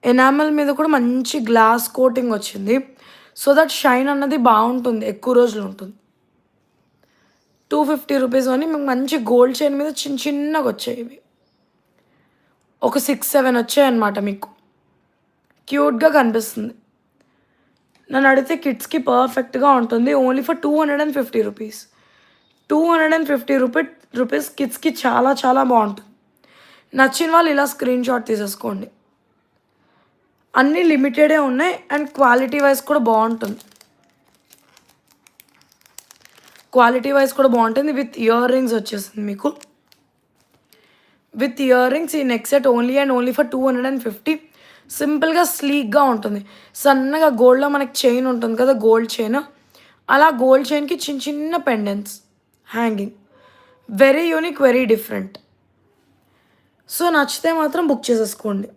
Enamel మీద కూడా మంచి గ్లాస్ కోటింగ్ వచ్చింది. సో దట్ షైన్ అన్నది బావుంటుంది. ఎక్కువ రోజులు ఉంటుంది. 250 రూపీస్ అని మీకు మంచి గోల్డ్ చైన్ మీద చిన్నగొచ్చాయి ఇవి. ఒక 6, 7 వచ్చాయన్నమాట మీకు. క్యూట్‌గా కనిపిస్తుంది. నన్నడిగితే కిడ్స్‌కి పర్ఫెక్ట్‌గా ఉంటుంది. Only for 250 rupees. 250 రూపీస్ కిడ్స్‌కి చాలా చాలా బావుంటుంది. నచ్చిన వాళ్ళు ఇలా స్క్రీన్ షాట్ తీసేసుకోండి. అన్నీ లిమిటెడే ఉన్నాయి అండ్ క్వాలిటీ వైస్ కూడా బావుంటుంది. క్వాలిటీ వైస్ కూడా బావుంటుంది. విత్ ఇయర్ రింగ్స్ వచ్చేసింది మీకు. విత్ ఇయర్ రింగ్స్ ఈ neck set only and only for 250. సింపుల్‌గా స్లీక్‌గా ఉంటుంది. సన్నగా గోల్డ్‌లో మనకి చైన్ ఉంటుంది కదా! Gold chain. అలా గోల్డ్ చైన్‌కి చిన్న చిన్న pendants hanging. Very unique, very different. So, నచ్చితే మాత్రం బుక్ చేసేసుకోండి.